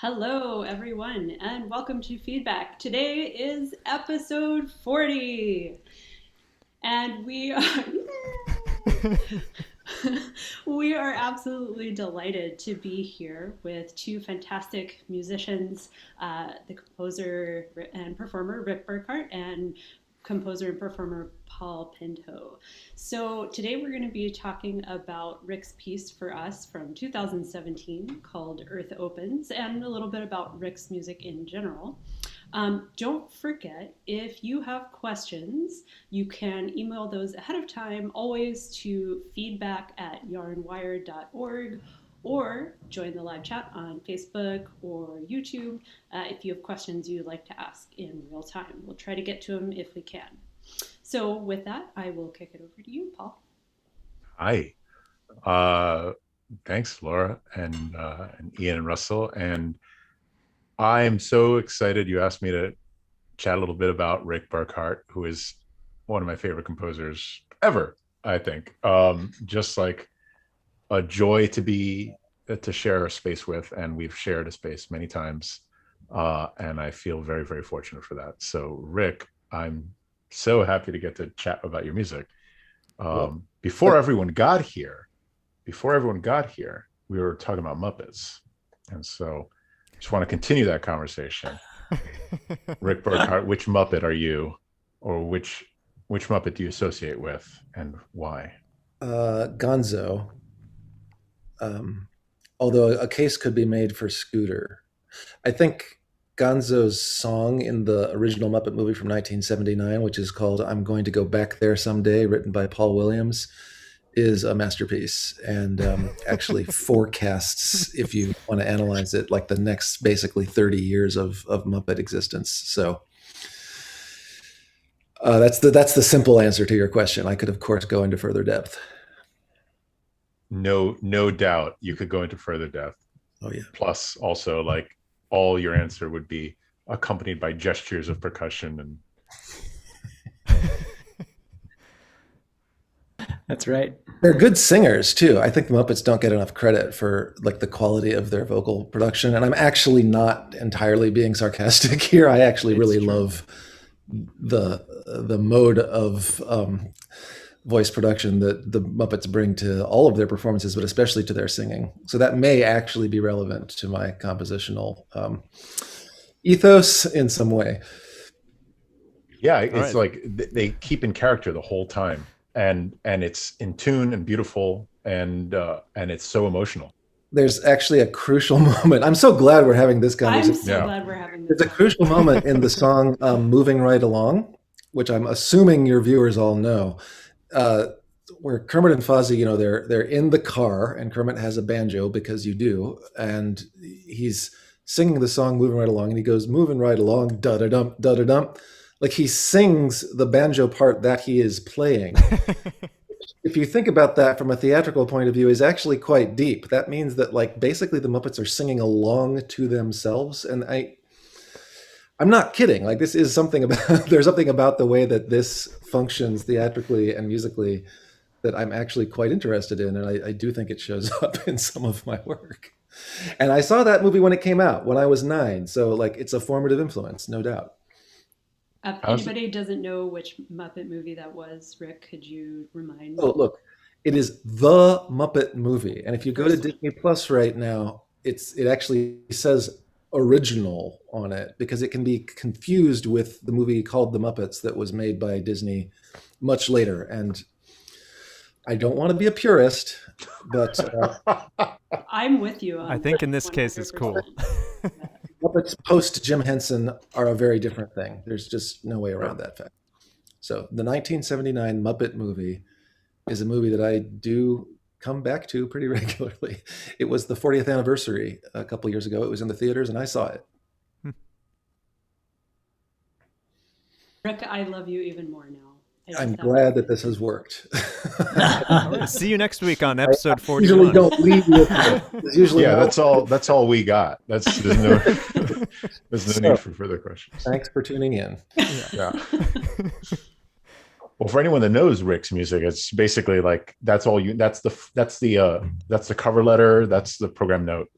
Hello, everyone, and welcome to Feedback. Today is episode 40, and we are we are absolutely delighted to be here with two fantastic musicians, the composer and performer Rick Burkhardt and composer and performer Paul Pinto. So today we're going to be talking about Rick's piece for us from 2017 called Earth Opens, and a little bit about Rick's music in general. Don't forget, if you have questions, you can email those ahead of time, always to feedback@yarnwire.org, or join the live chat on Facebook or YouTube if you have questions you'd like to ask in real time. We'll try to get to them if we can. So with that, I will kick it over to you, Paul. Hi. Thanks, Laura and Ian and Russell. And I'm so excited you asked me to chat a little bit about Rick Burkhardt, who is one of my favorite composers ever, I think. Just like a joy to share a space with, and we've shared a space many times. And I feel very, very fortunate for that. So Rick, I'm so happy to get to chat about your music. Before everyone got here, we were talking about Muppets. And so I just want to continue that conversation. Rick Burkhardt, which Muppet are you, or which Muppet do you associate with, and why? Gonzo. Although a case could be made for Scooter. I think Gonzo's song in the original Muppet movie from 1979, which is called I'm Going to Go Back There Someday, written by Paul Williams, is a masterpiece, and actually forecasts, if you want to analyze it, like the next basically 30 years of Muppet existence. So that's the simple answer to your question. I could, of course, go into further depth. No doubt you could go into further depth. Oh yeah. Plus, also, like, all your answer would be accompanied by gestures of percussion and That's right. They're good singers too. I think the Muppets don't get enough credit for like the quality of their vocal production. And I'm actually not entirely being sarcastic here. I actually really love the mode of voice production that the Muppets bring to all of their performances, but especially to their singing. So that may actually be relevant to my compositional ethos in some way. Yeah, it's like they keep in character the whole time, and it's in tune and beautiful, and it's so emotional. There's actually a crucial moment. I'm so glad we're having this conversation. I'm so glad we're having this. There's a crucial moment in the song "Moving Right Along," which I'm assuming your viewers all know. Where Kermit and Fozzie, they're in the car, and Kermit has a banjo, because you do, and he's singing the song "Moving Right Along," and he goes "moving right along, da da dum, da da dum," like he sings the banjo part that he is playing. If you think about that from a theatrical point of view, is actually quite deep. That means that, like, basically the Muppets are singing along to themselves, and I'm not kidding. Like, this is something about, there's something about the way that this functions theatrically and musically that I'm actually quite interested in. And I do think it shows up in some of my work. And I saw that movie when it came out, when I was 9. So, like, it's a formative influence, no doubt. If anybody doesn't know which Muppet movie that was, Rick, could you remind me? Oh, look, it is the Muppet movie. And if you go to Disney Plus right now, it actually says original on it, because it can be confused with the movie called The Muppets that was made by Disney much later. And I don't want to be a purist, but I'm with you. I think in this case it's cool. Muppets post Jim Henson are a very different thing. There's just no way around that fact. So the 1979 Muppet movie is a movie that I do come back to pretty regularly. It was the 40th anniversary a couple years ago. It was in the theaters, and I saw it. Rick, I love you even more now. I'm glad that this has worked. See you next week on episode 41. Usually don't leave with it. Usually that's all we got. There's no need for further questions. Thanks for tuning in. Yeah. Well, for anyone that knows Rick's music, it's basically like that's the cover letter, that's the program note.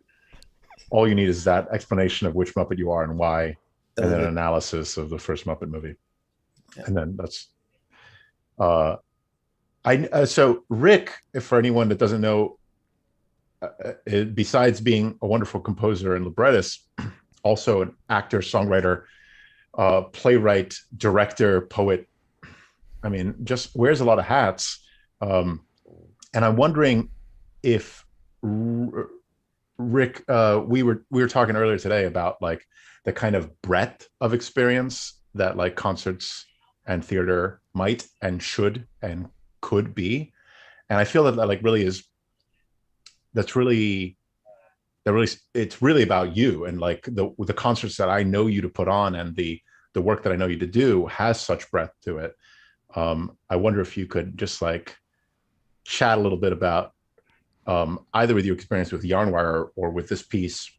all you need is that explanation of which Muppet you are and why, and then an Okay. analysis of the first Muppet movie, Yeah. and then that's. So Rick, if for anyone that doesn't know, besides being a wonderful composer and librettist, also an actor, songwriter, playwright, director, poet. I mean, just wears a lot of hats. And I'm wondering if Rick, we were talking earlier today about like the kind of breadth of experience that like concerts and theater might and should and could be, and I feel that that like really is that's really that really it's really about you, and like the concerts that I know you to put on and the work that I know you to do has such breadth to it. I wonder if you could just like chat a little bit about either with your experience with Yarnwire or with this piece,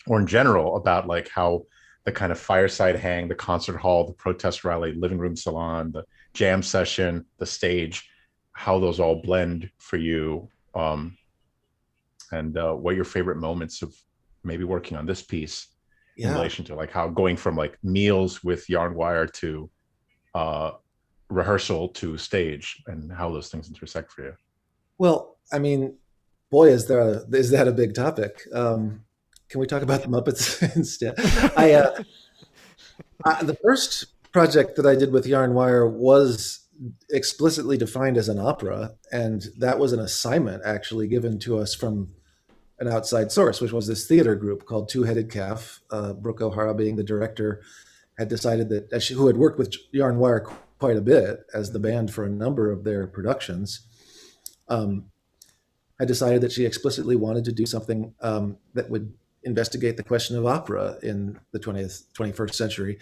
or in general about like how the kind of fireside hang, the concert hall, the protest rally, living room salon, the jam session, the stage, how those all blend for you, and what your favorite moments of maybe working on this piece in Yeah. relation to like how going from like meals with Yarnwire to rehearsal to stage, and how those things intersect for you. Well, I mean, boy, is that a big topic? Can we talk about the Muppets instead? The first project that I did with Yarnwire was explicitly defined as an opera, and that was an assignment actually given to us from an outside source, which was this theater group called Two-Headed Calf. Brooke O'Hara, being the director, had decided that, who had worked with Yarnwire quite a bit as the band for a number of their productions, I decided that she explicitly wanted to do something that would investigate the question of opera in the 21st century,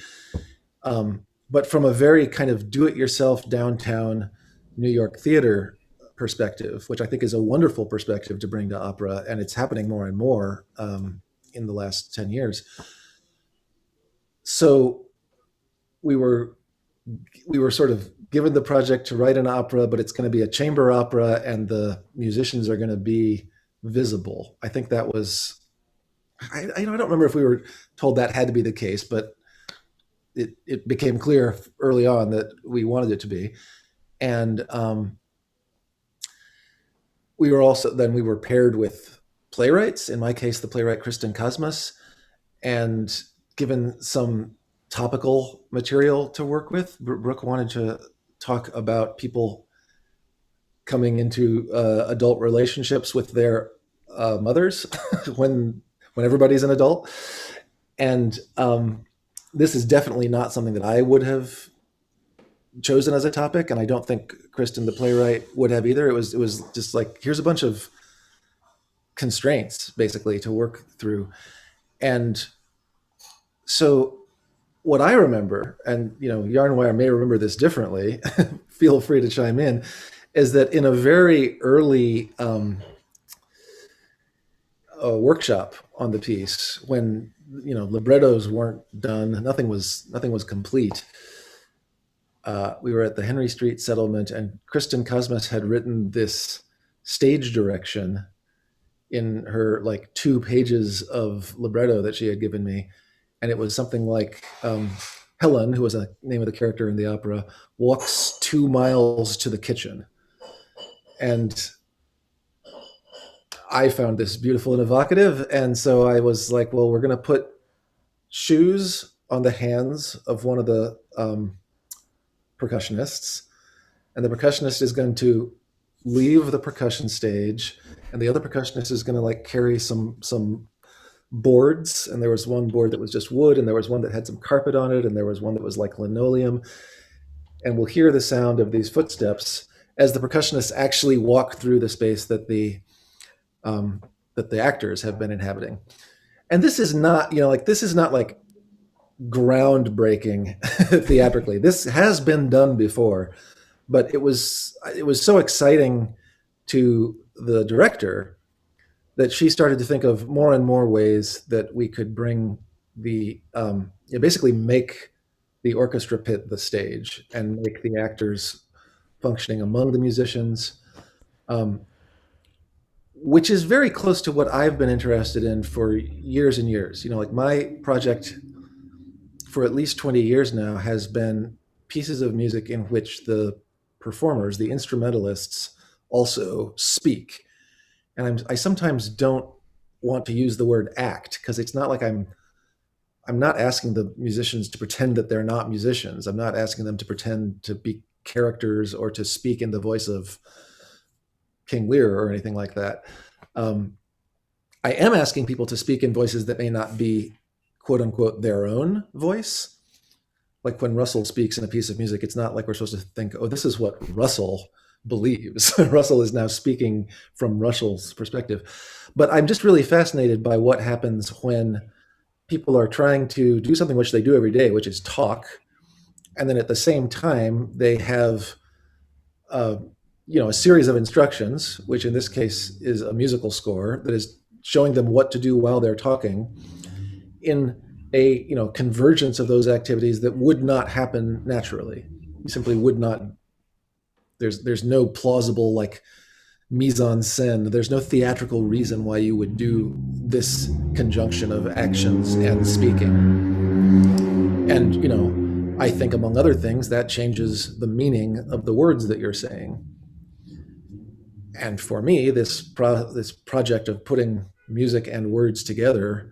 but from a very kind of do-it-yourself downtown New York theater perspective, which I think is a wonderful perspective to bring to opera, and it's happening more and more in the last 10 years. So we were sort of given the project to write an opera, but it's going to be a chamber opera, and the musicians are going to be visible. I think that was, I don't remember if we were told that had to be the case, but it became clear early on that we wanted it to be. And we were paired with playwrights, in my case, the playwright Kristen Kosmas, and given some topical material to work with. Brooke wanted to talk about people coming into adult relationships with their mothers when everybody's an adult. And this is definitely not something that I would have chosen as a topic, and I don't think Kristen, the playwright, would have either. It was just like, here's a bunch of constraints basically to work through. And so what I remember, and Yarnwire may remember this differently, feel free to chime in, is that in a very early workshop on the piece, when librettos weren't done, nothing was complete. We were at the Henry Street settlement, and Kristen Kosmas had written this stage direction in her like 2 pages of libretto that she had given me. And it was something like Helen, who was the name of the character in the opera, walks 2 miles to the kitchen. And I found this beautiful and evocative. And so I was like, well, we're going to put shoes on the hands of one of the percussionists. And the percussionist is going to leave the percussion stage. And the other percussionist is going to like carry some boards, and there was one board that was just wood, and there was one that had some carpet on it, and there was one that was like linoleum. And we'll hear the sound of these footsteps as the percussionists actually walk through the space that the actors have been inhabiting. And this is not, this is not like groundbreaking theatrically. This has been done before, but it was so exciting to the director that she started to think of more and more ways that we could bring basically make the orchestra pit the stage and make the actors functioning among the musicians. which is very close to what I've been interested in for years and years. Like my project for at least 20 years now has been pieces of music in which the performers, the instrumentalists, also speak. And I sometimes don't want to use the word act, because it's not like I'm not asking the musicians to pretend that they're not musicians. I'm not asking them to pretend to be characters or to speak in the voice of King Lear or anything like that. I am asking people to speak in voices that may not be, quote unquote, their own voice. Like when Russell speaks in a piece of music, it's not like we're supposed to think, oh, this is what Russell believes. Russell is now speaking from Russell's perspective. But I'm just really fascinated by what happens when people are trying to do something which they do every day, which is talk. And then at the same time, they have a series of instructions, which in this case is a musical score that is showing them what to do while they're talking, in a convergence of those activities that would not happen naturally. You simply would not. There's no plausible like mise en scène. There's no theatrical reason why you would do this conjunction of actions and speaking. And I think among other things that changes the meaning of the words that you're saying. And for me, this project of putting music and words together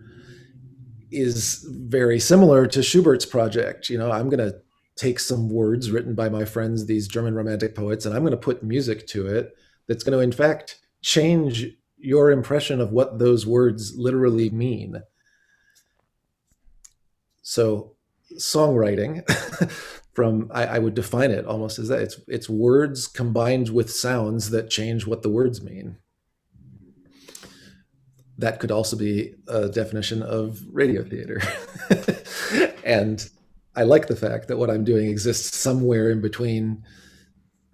is very similar to Schubert's project. I'm going to take some words written by my friends, these German Romantic poets, and I'm going to put music to it that's going to, in fact, change your impression of what those words literally mean. So songwriting, I would define it almost as that. It's words combined with sounds that change what the words mean. That could also be a definition of radio theater. And I like the fact that what I'm doing exists somewhere in between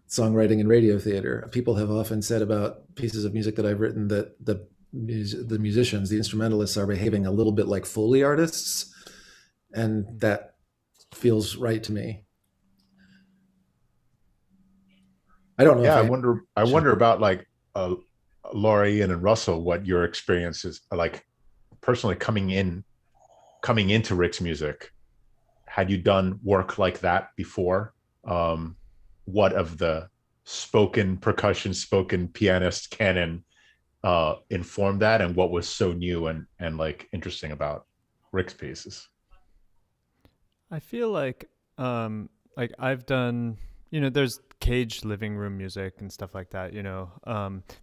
songwriting and radio theater. People have often said about pieces of music that I've written that the musicians, the instrumentalists, are behaving a little bit like Foley artists, and that feels right to me. I don't know. Yeah, I wonder about like Laura, Ian, and Russell, what your experience is like personally coming into Rick's music. Had you done work like that before? What of the spoken percussion, spoken pianist canon informed that, and what was so new and like interesting about Rick's pieces? I feel like I've done, there's caged living room music and stuff like that,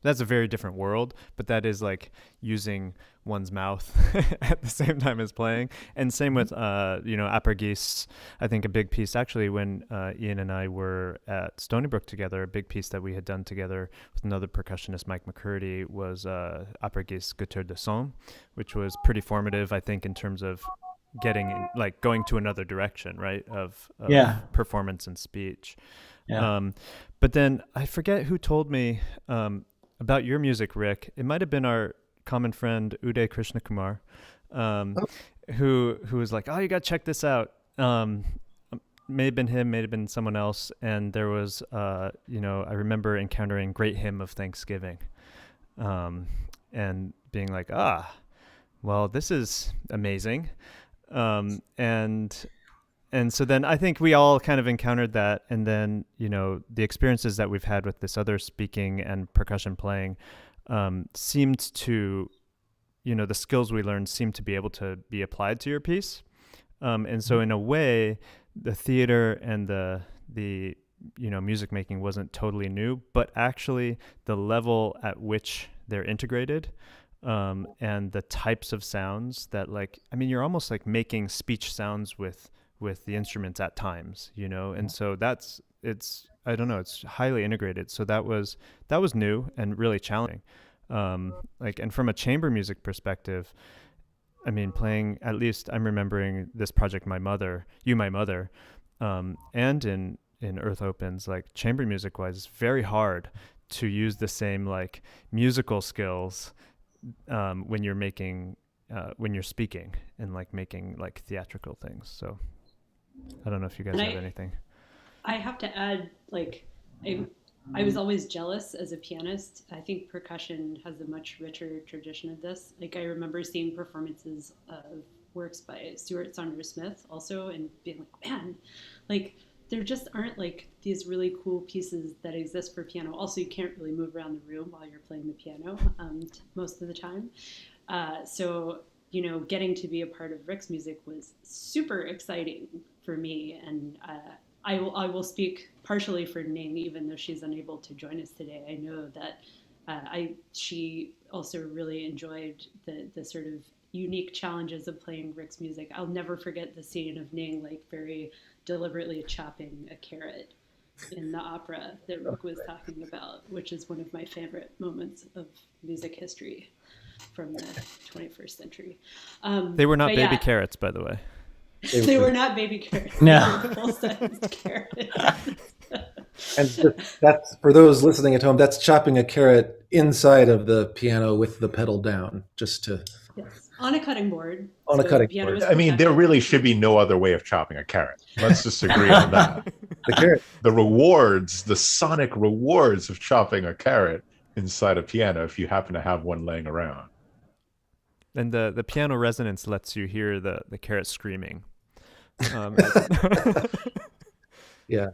that's a very different world, but that is like using one's mouth at the same time as playing. And same with, Apergeese. I think a big piece, actually, when Ian and I were at Stony Brook together, a big piece that we had done together with another percussionist, Mike McCurdy, was Apergeese Guitar de Son, which was pretty formative, I think, in terms of going to another direction, right, of performance and speech. But then I forget who told me about your music, Rick. It might have been our common friend Uday Krishnakumar, who was like, "Oh, you got to check this out." May have been him, may have been someone else. And there was, I remember encountering Great Hymn of Thanksgiving, and being like, well, this is amazing. And so then I think we all kind of encountered that. And then, the experiences that we've had with this other speaking and percussion playing seemed to, the skills we learned seemed to be able to be applied to your piece. And so in a way, the theater and the music making wasn't totally new, but actually the level at which they're integrated, and the types of sounds that you're almost like making speech sounds with the instruments at times, and so it's highly integrated. So that was new and really challenging. And from a chamber music perspective, playing, at least I'm remembering this project, My Mother, and in Earth Opens, like chamber music wise, it's very hard to use the same like musical skills when you're making when you're speaking and like making like theatrical things. So I don't know if you guys have anything. I have to add, I was always jealous as a pianist. I think percussion has a much richer tradition of this. Like I remember seeing performances of works by Stuart Saunders Smith also and being like, man, like there just aren't like these really cool pieces that exist for piano. Also, you can't really move around the room while you're playing the piano most of the time. So, you know, getting to be a part of Rick's music was super exciting for me. And I will speak partially for Ning, even though she's unable to join us today. I know that she also really enjoyed the sort of unique challenges of playing Rick's music. I'll never forget the scene of Ning like very deliberately chopping a carrot in the opera that Rick was talking about, which is one of my favorite moments of music history from the 21st century. They were not baby carrots, by the way. They were not baby carrots. No. They were full-sized carrots. And that's, for those listening at home, that's chopping a carrot inside of the piano with the pedal down, just to... Yes, on a cutting board. On a cutting board. I mean, there really should be no other way of chopping a carrot. Let's just agree on that. The carrot. The rewards, the sonic rewards of chopping a carrot inside a piano, if you happen to have one laying around. And the piano resonance lets you hear the carrot screaming. Yeah.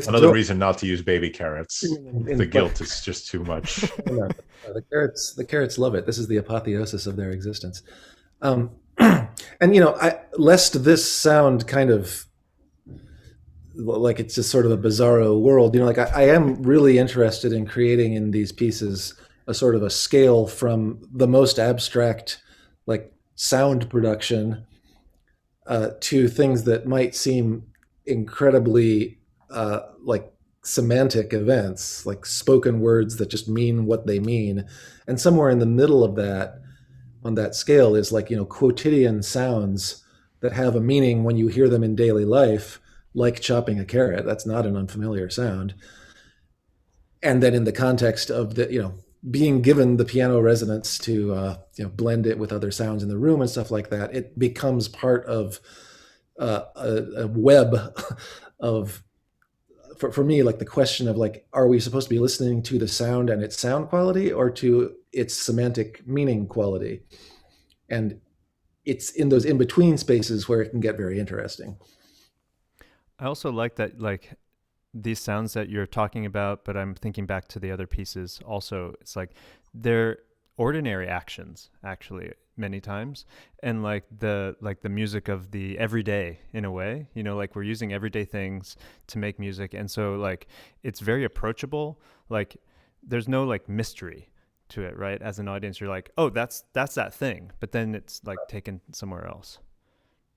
Another reason not to use baby carrots. The guilt is just too much. The carrots love it. This is the apotheosis of their existence. And you know, lest this sound kind of like it's just sort of a bizarro world, you know, like I am really interested in creating in these pieces a sort of a scale from the most abstract, like sound production, to things that might seem incredibly like semantic events, like spoken words that just mean what they mean. And somewhere in the middle of that, on that scale, is like, you know, quotidian sounds that have a meaning when you hear them in daily life, like chopping a carrot. That's not an unfamiliar sound. And then in the context of the, you know, being given the piano resonance to, you know, blend it with other sounds in the room and stuff like that, it becomes part of a web of, for me, like the question of like, are we supposed to be listening to the sound and its sound quality or to its semantic meaning quality? And it's in those in-between spaces where it can get very interesting. I also like that, like these sounds that you're talking about, but I'm thinking back to the other pieces also. It's like they're ordinary actions, actually, many times, and like the music of the everyday in a way, you know, like we're using everyday things to make music, and so like it's very approachable. Like there's no like mystery to it, right? As an audience, you're like, oh, that's that thing, but then it's like taken somewhere else.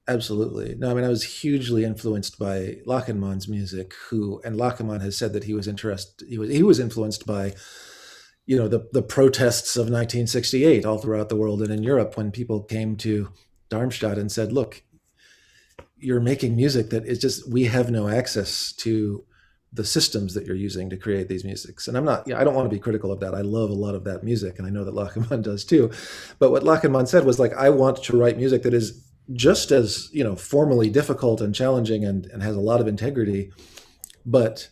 Absolutely. No, I mean, I was hugely influenced by Lachenmann's music, and Lachenmann has said that he was influenced by, you know, the protests of 1968 all throughout the world and in Europe, when people came to Darmstadt and said, look, you're making music that is just, we have no access to the systems that you're using to create these musics. And I don't want to be critical of that. I love a lot of that music, and I know that Lachenmann does too. But what Lachenmann said was like, I want to write music that is just as, you know, formally difficult and challenging and has a lot of integrity, but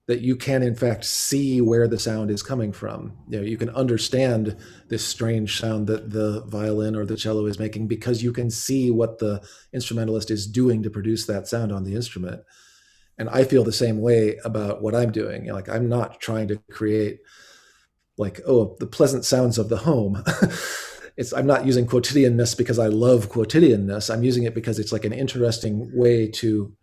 that you can in fact see where the sound is coming from. You know, you can understand this strange sound that the violin or the cello is making because you can see what the instrumentalist is doing to produce that sound on the instrument. And I feel the same way about what I'm doing. You know, like I'm not trying to create like, oh, the pleasant sounds of the home. I'm not using quotidianness because I love quotidianness. I'm using it because it's like an interesting way to,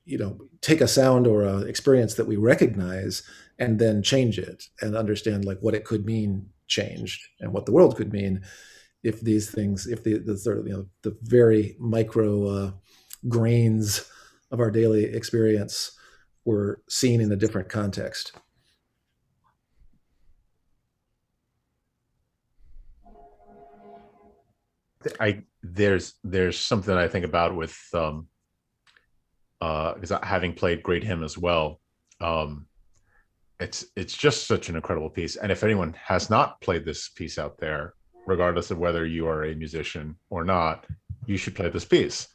you know, take a sound or an experience that we recognize and then change it and understand like what it could mean changed and what the world could mean if these things, if the sort of, you know, the very micro grains of our daily experience were seen in a different context. There's something I think about with because having played Great Hymn as well, it's just such an incredible piece. And if anyone has not played this piece out there, regardless of whether you are a musician or not, you should play this piece.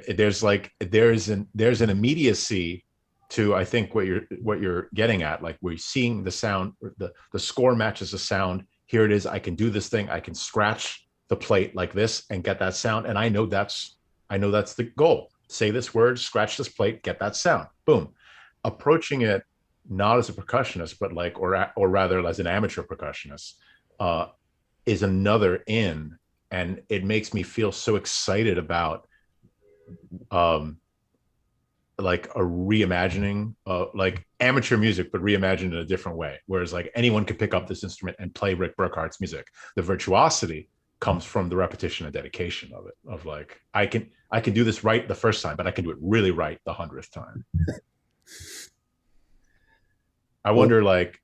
There's an immediacy to, I think, what you're getting at. Like, we're seeing the sound, the score matches the sound. Here it is. I can do this thing. I can scratch the plate like this and get that sound. And I know that's the goal. Say this word, scratch this plate, get that sound. Boom. Approaching it not as a percussionist, but like, or rather as an amateur percussionist, is another in, and it makes me feel so excited about like a reimagining, like amateur music, but reimagined in a different way. Whereas like anyone could pick up this instrument and play Rick Burkhardt's music. The virtuosity comes from the repetition and dedication of it. Of like, I can do this right the first time, but I can do it really right the 100th time. I wonder, like,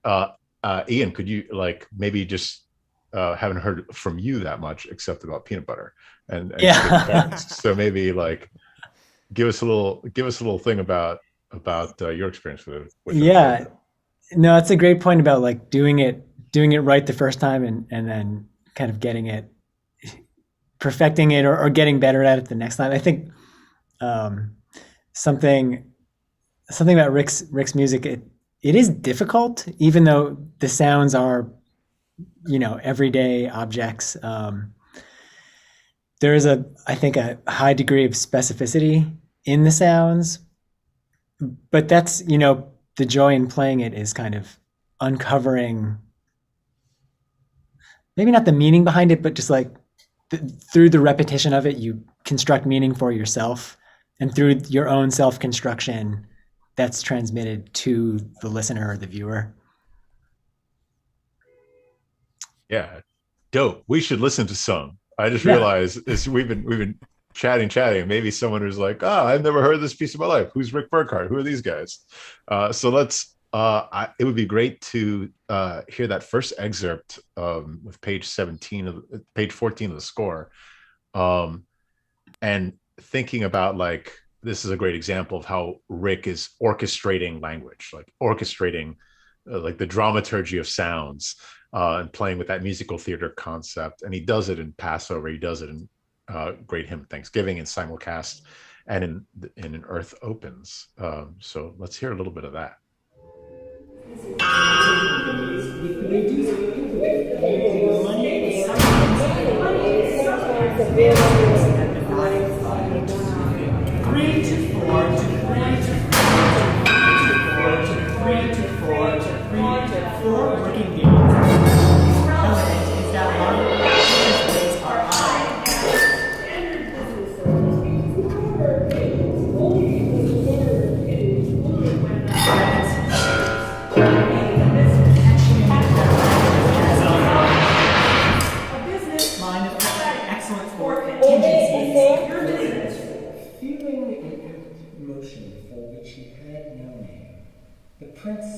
Ian, could you like maybe just haven't heard from you that much except about peanut butter and yeah. So maybe like give us a little thing about your experience with yeah. No, that's a great point about like doing it right the first time and then kind of getting it, perfecting it or getting better at it the next time. I think something about Rick's music, it is difficult, even though the sounds are, everyday objects. There is I think a high degree of specificity in the sounds, but that's, the joy in playing it is kind of uncovering, maybe not the meaning behind it, but just like through the repetition of it, you construct meaning for yourself, and through your own self-construction, that's transmitted to the listener or the viewer. Yeah, dope. We should listen to some. I just realized we've been chatting. Maybe someone who's like, oh, I've never heard this piece of my life. Who's Rick Burkhardt? Who are these guys? So let's. It would be great to hear that first excerpt with page 14 of the score, and thinking about like, this is a great example of how Rick is orchestrating language, like orchestrating like the dramaturgy of sounds, and playing with that musical theater concept. And he does it in Passover. He does it in Great Hymn of Thanksgiving, in simulcast, and in An Earth Opens. So let's hear a little bit of that.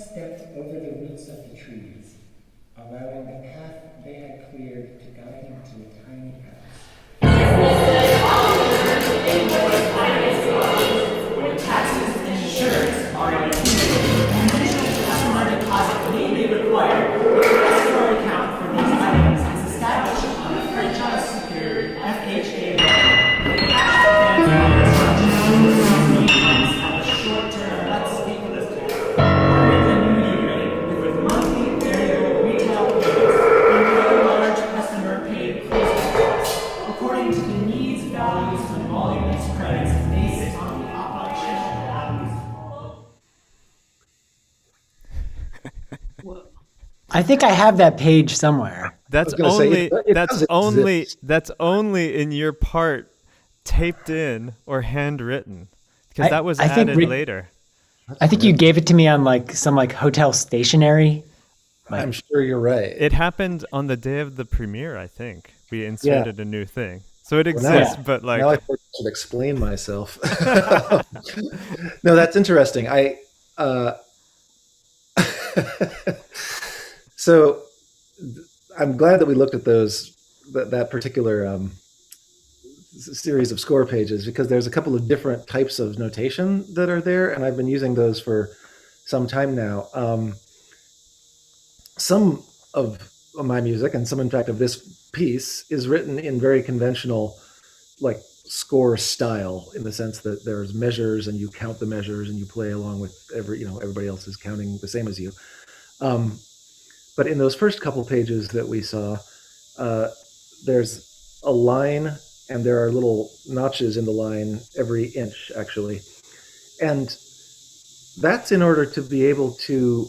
Stepped over the roots of the trees, allowing the path they had cleared to guide him to a tiny house. When taxes and insurance are included, an additional customer deposit may be required. The escrow account for these items is established on a franchise secured FHA loan. The cash advance have a short-term, let's speak of this I think I have that page somewhere. That's only in your part taped in or handwritten, because that was added later. I think you gave it to me on like some like hotel stationery. I'm sure you're right. It happened on the day of the premiere. I think we inserted a new thing, so it exists. But like, now I should explain myself. No, that's interesting. So I'm glad that we looked at that particular series of score pages, because there's a couple of different types of notation that are there, and I've been using those for some time now. Some of my music, and some in fact of this piece, is written in very conventional, like score style, in the sense that there's measures and you count the measures and you play along with everybody else is counting the same as you. But in those first couple pages that we saw, there's a line and there are little notches in the line every inch, actually. And that's in order to be able to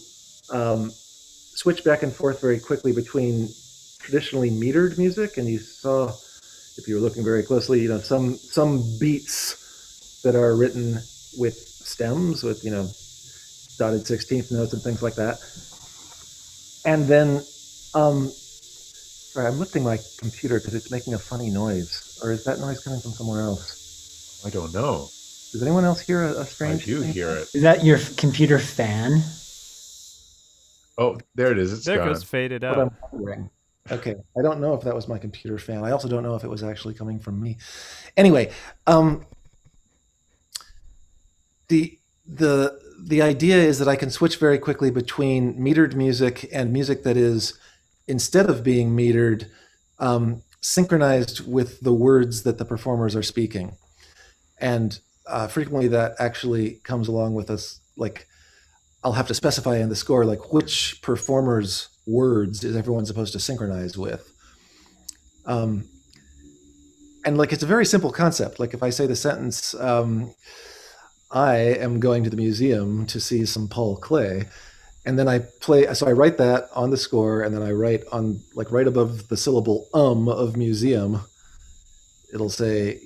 switch back and forth very quickly between traditionally metered music. And you saw, if you were looking very closely, some beats that are written with stems, with, dotted 16th notes and things like that. And then, sorry, I'm lifting my computer because it's making a funny noise. Or is that noise coming from somewhere else? I don't know. Does anyone else hear a strange I do thing? hear it. Is that your computer fan? Oh, there it is. It's There gone. goes faded What out. I'm wondering. Okay, I don't know if that was my computer fan. I also don't know if it was actually coming from me. Anyway, the idea is that I can switch very quickly between metered music and music that is, instead of being metered, synchronized with the words that the performers are speaking. And frequently that actually comes along with us, like, I'll have to specify in the score, like, which performer's words is everyone supposed to synchronize with. And like, it's a very simple concept. Like, if I say the sentence, I am going to the museum to see some Paul Klee, and then I write that on the score, and then I write on, like, right above the syllable of museum, it'll say,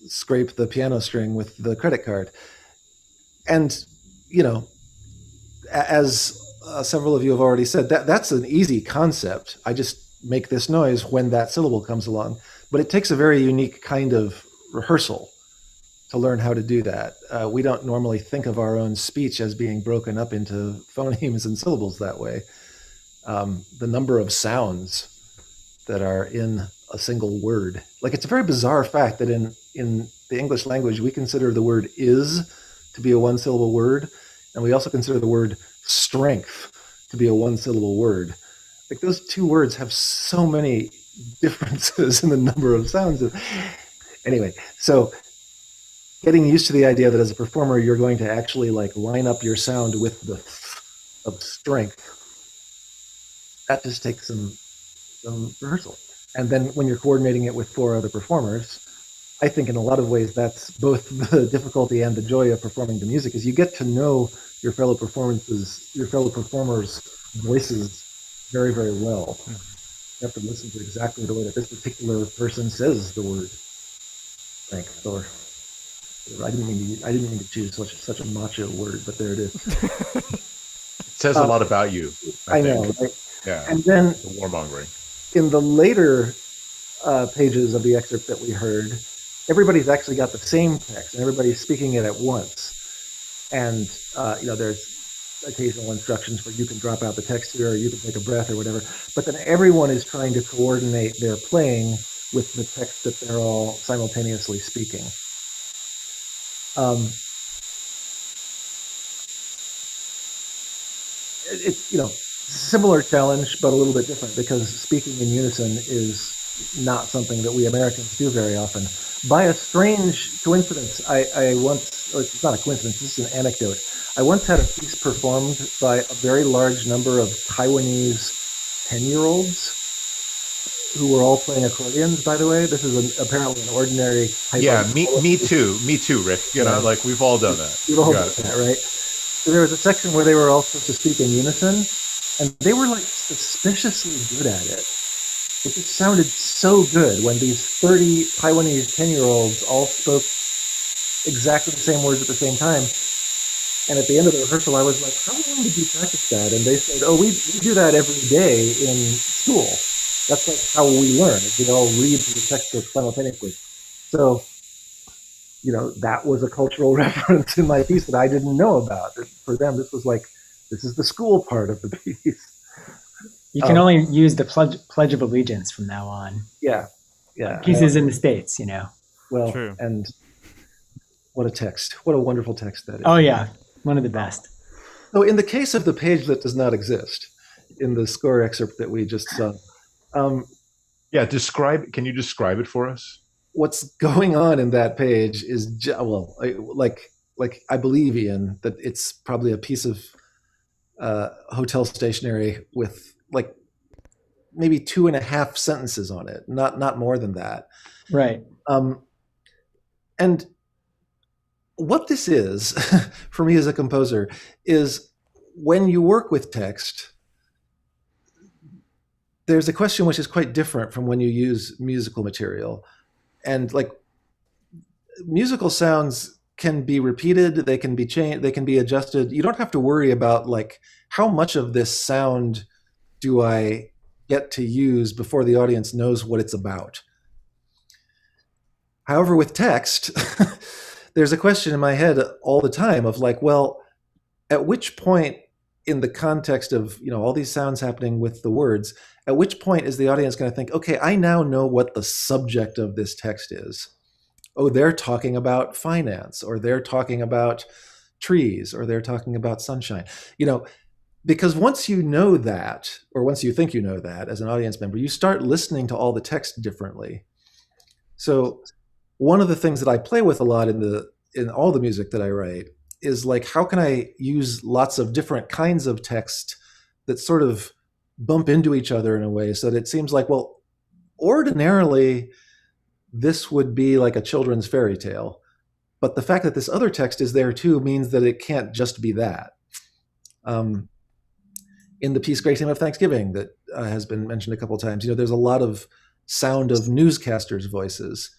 scrape the piano string with the credit card. And, as several of you have already said, that's an easy concept. I just make this noise when that syllable comes along. But it takes a very unique kind of rehearsal to learn how to do that. We don't normally think of our own speech as being broken up into phonemes and syllables that way. The number of sounds that are in a single word. Like, it's a very bizarre fact that in the English language, we consider the word is to be a one-syllable word, and we also consider the word strength to be a one-syllable word. Like, those two words have so many differences in the number of sounds. Anyway, so getting used to the idea that as a performer, you're going to actually, like, line up your sound with the of strength, that just takes some rehearsal. And then when you're coordinating it with 4 other performers, I think in a lot of ways that's both the difficulty and the joy of performing the music, is you get to know your fellow performers' voices very, very well. You have to listen to exactly the way that this particular person says the word strength, or I didn't mean to choose such a macho word, but there it is. It says a lot about you. I know, think. right? Yeah. And then the warmongering. In the later pages of the excerpt that we heard, everybody's actually got the same text, and everybody's speaking it at once. And there's occasional instructions where you can drop out the text here, or you can take a breath, or whatever. But then everyone is trying to coordinate their playing with the text that they're all simultaneously speaking. It's similar challenge, but a little bit different, because speaking in unison is not something that we Americans do very often. By a strange coincidence, I once, it's not a coincidence, this is an anecdote. I once had a piece performed by a very large number of Taiwanese 10-year-olds who were all playing accordions, by the way. This is apparently an ordinary type of... me too, Rick. Like, we've all done that. We've all done that, right? So there was a section where they were all supposed to speak in unison, and they were, like, suspiciously good at it. It just sounded so good when these 30 Taiwanese 10-year-olds all spoke exactly the same words at the same time. And at the end of the rehearsal, I was like, how long did you practice that? And they said, we do that every day in school. That's like how we learn, is we all read through the textbook simultaneously. So, that was a cultural reference in my piece that I didn't know about. For them, this was like, this is the school part of the piece. You can only use the Pledge of Allegiance from now on. Yeah. Pieces in the States, Well, True. And what a text. What a wonderful text that is. Oh, yeah. One of the best. So in the case of the page that does not exist, in the score excerpt that we just saw. Can you describe it for us? what's going on in that page is like I believe, Ian, that it's probably a piece of hotel stationery with like maybe 2.5 sentences on it, not more than that. Right. And what this is for me as a composer is when you work with text, there's a question which is quite different from when you use musical material. And like musical sounds can be repeated, they can be changed, they can be adjusted. You don't have to worry about like how much of this sound do I get to use before the audience knows what it's about. However, with text, there's a question in my head all the time of like, well, at which point in the context of, all these sounds happening with the words, at which point is the audience going to think, okay, I now know what the subject of this text is. Oh, they're talking about finance, or they're talking about trees, or they're talking about sunshine. Because once you know that, or once you think you know that as an audience member, you start listening to all the text differently. So one of the things that I play with a lot in all the music that I write is like, how can I use lots of different kinds of text that sort of bump into each other in a way so that it seems like, well, ordinarily this would be like a children's fairy tale, but the fact that this other text is there too means that it can't just be that. In the piece Great Hymn of Thanksgiving that has been mentioned a couple of times, there's a lot of sound of newscasters' voices.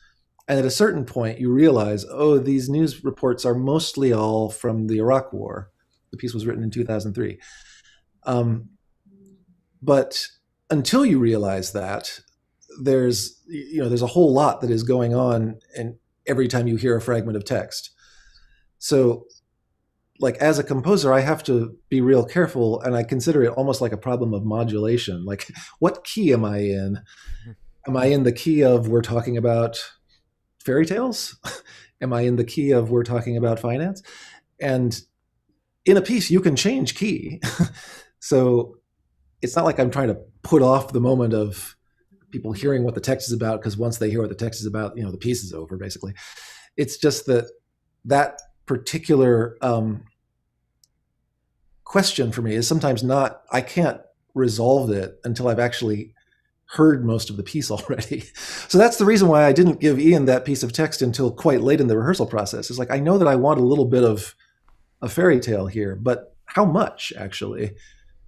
And at a certain point, you realize, oh, these news reports are mostly all from the Iraq War. The piece was written in 2003. But until you realize that, there's a whole lot that is going on, and every time you hear a fragment of text. So, like as a composer, I have to be real careful, and I consider it almost like a problem of modulation. Like, what key am I in? Am I in the key of we're talking about fairy tales? Am I in the key of we're talking about finance? And in a piece, you can change key. So it's not like I'm trying to put off the moment of people hearing what the text is about, because once they hear what the text is about, the piece is over, basically. It's just that particular question for me is sometimes not, I can't resolve it until I've actually heard most of the piece already. So that's the reason why I didn't give Ian that piece of text until quite late in the rehearsal process. It's like, I know that I want a little bit of a fairy tale here, but how much actually?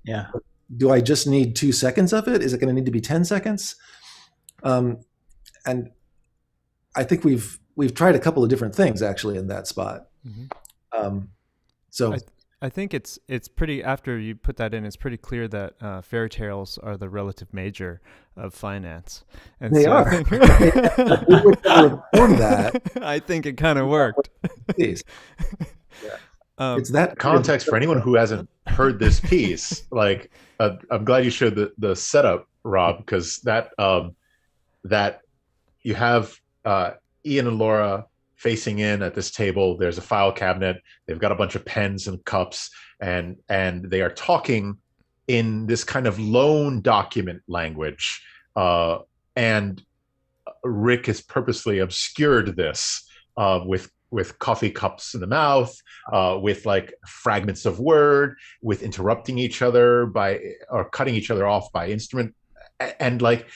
Yeah. Do I just need 2 seconds of it? Is it going to need to be 10 seconds? And I think we've tried a couple of different things actually in that spot. Mm-hmm. So I think it's pretty, after you put that in, it's pretty clear that fairy tales are the relative major of finance. And they so are. I think, we would never reform that. I think it kind of worked. Please. Yeah. It's that Context for anyone who hasn't heard this piece. Like, I'm glad you showed the setup, Rob, because that you have Ian and Laura facing in at this table. There's a file cabinet. They've got a bunch of pens and cups, and they are talking in this kind of loan document language. And Rick has purposely obscured this with coffee cups in the mouth, with like fragments of word, with interrupting each other or cutting each other off by instrument, and like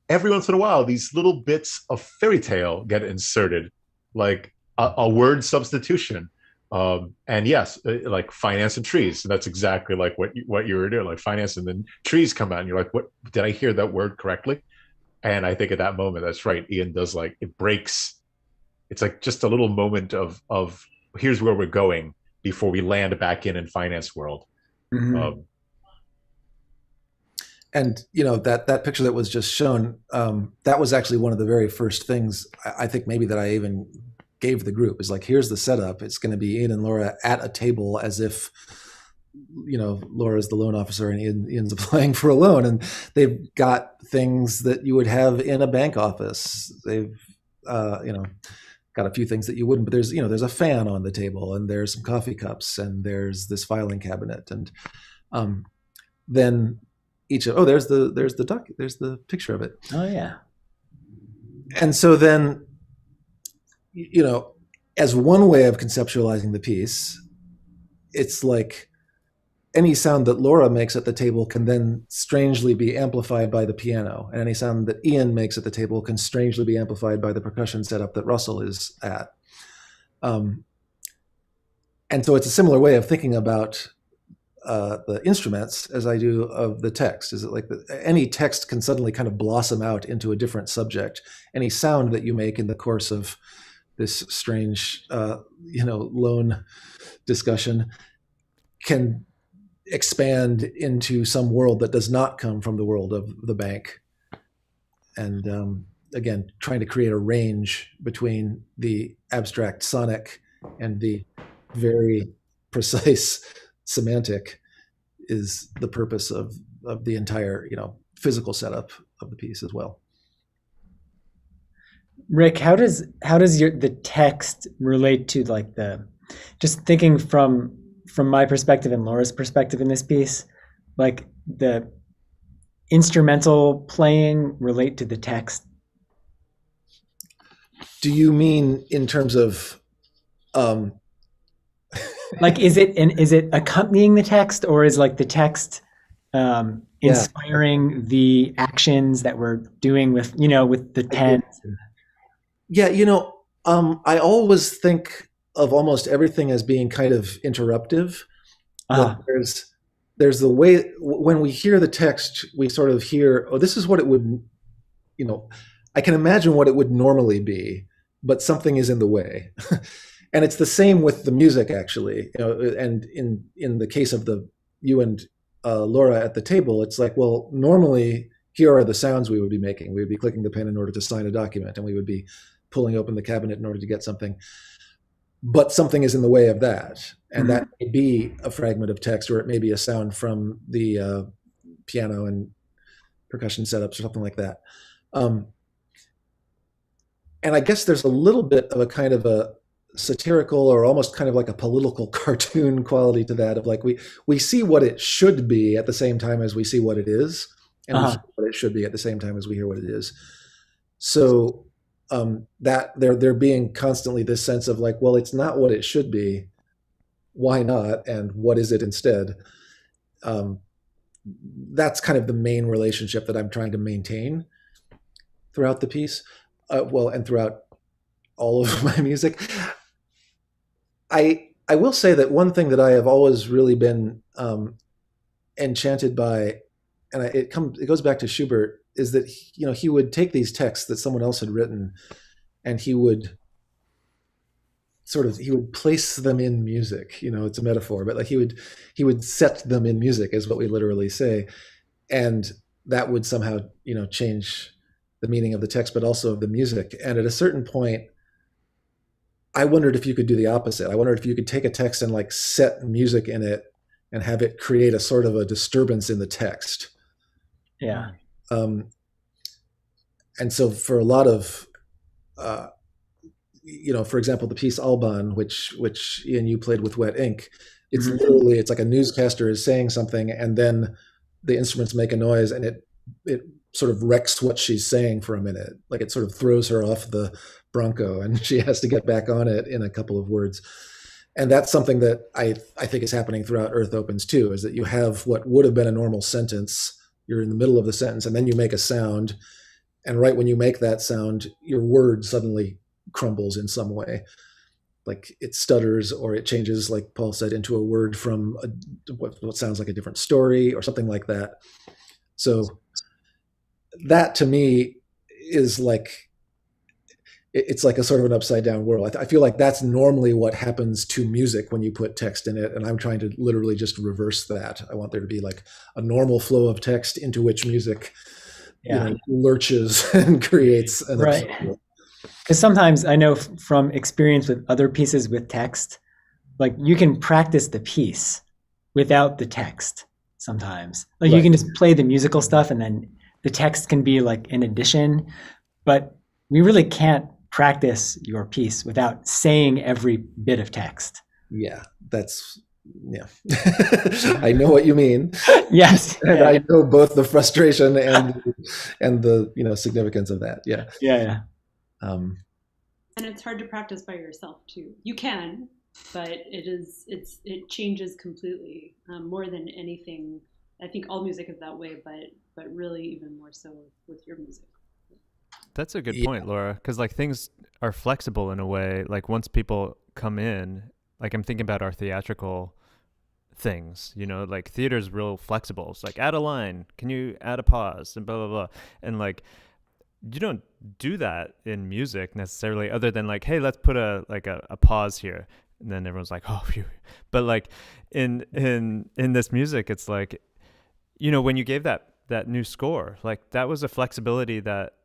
every once in a while, these little bits of fairy tale get inserted, like a word substitution. And yes, like finance and trees. So that's exactly like what you were doing, like finance, and then trees come out and you're like, what, did I hear that word correctly? And I think at that moment, that's right. Ian does, like, it breaks. It's like just a little moment of here's where we're going before we land back in finance world. Mm-hmm. And that picture that was just shown, that was actually one of the very first things I think maybe that I even gave the group, is like, here's the setup. It's going to be Ian and Laura at a table as if, Laura's the loan officer and Ian's applying for a loan, and they've got things that you would have in a bank office. They've, got a few things that you wouldn't, but there's a fan on the table, and there's some coffee cups, and there's this filing cabinet, and then there's the picture of it. Oh yeah. And so then you know, as one way of conceptualizing the piece, it's like any sound that Laura makes at the table can then strangely be amplified by the piano, and any sound that Ian makes at the table can strangely be amplified by the percussion setup that Russell is at. And so it's a similar way of thinking about the instruments as I do of the text. Is it like any text can suddenly kind of blossom out into a different subject. Any sound that you make in the course of this strange, lone discussion can expand into some world that does not come from the world of the bank. And again, trying to create a range between the abstract sonic and the very precise semantic is the purpose of the entire, physical setup of the piece as well. Rick, how does the text relate to like just thinking from my perspective and Laura's perspective in this piece, like the instrumental playing relate to the text? Do you mean in terms of like is it accompanying the text, or is like the text inspiring the actions that we're doing with the tense? Yeah, I always think of almost everything as being kind of interruptive. There's the way when we hear the text, we sort of hear, oh, this is what it would, I can imagine what it would normally be, but something is in the way. And it's the same with the music, actually. And in the case of you and Laura at the table, it's like, well, normally here are the sounds we would be making. We would be clicking the pen in order to sign a document, and we would be pulling open the cabinet in order to get something. But something is in the way of that. And that may be a fragment of text, or it may be a sound from the piano and percussion setups or something like that. And I guess there's a little bit of a kind of a satirical or almost kind of like a political cartoon quality to that, of like we see what it should be at the same time as we see what it is, and we hear what it should be at the same time as we hear what it is. So that there being constantly this sense of like, well, it's not what it should be, why not, and what is it instead? That's kind of the main relationship that I'm trying to maintain throughout the piece, and throughout all of my music. I will say that one thing that I have always really been enchanted by, and it goes back to Schubert, is that he would take these texts that someone else had written, and he would place them in music. It's a metaphor, but like he would set them in music, is what we literally say, and that would somehow change the meaning of the text, but also of the music. And at a certain point, I wondered if you could do the opposite. I wondered if you could take a text and like set music in it and have it create a sort of a disturbance in the text. Yeah. And so for a lot of, for example, the piece Alban, which Ian, you played with wet ink, it's literally, it's like a newscaster is saying something, and then the instruments make a noise, and it sort of wrecks what she's saying for a minute. Like it sort of throws her off the Bronco, and she has to get back on it in a couple of words. And that's something that I think is happening throughout Earth Opens too, is that you have what would have been a normal sentence, you're in the middle of the sentence, and then you make a sound. And right when you make that sound, your word suddenly crumbles in some way. Like it stutters, or it changes, like Paul said, into a word from what sounds like a different story or something like that. So that to me is like, it's like a sort of an upside down world. I feel like that's normally what happens to music when you put text in it. And I'm trying to literally just reverse that. I want there to be like a normal flow of text into which music lurches and creates an right. Because sometimes I know from experience with other pieces with text, like you can practice the piece without the text sometimes. Like you can just play the musical stuff, and then the text can be like an addition, but we really can't practice your piece without saying every bit of text. Yeah. I know what you mean. Yes. And I know both the frustration and the significance of that. Yeah. Yeah. And it's hard to practice by yourself too. You can, but it changes completely, more than anything. I think all music is that way, but really even more so with your music. That's a good point, Laura, because like things are flexible in a way. Like once people come in, like I'm thinking about our theatrical things, you know, like theater's real flexible. It's like add a line, can you add a pause, and blah blah blah. And like you don't do that in music necessarily, other than like, hey, let's put a pause here, and then everyone's like, oh phew. But like in this music, it's like, you know, when you gave that new score, like that was a flexibility that,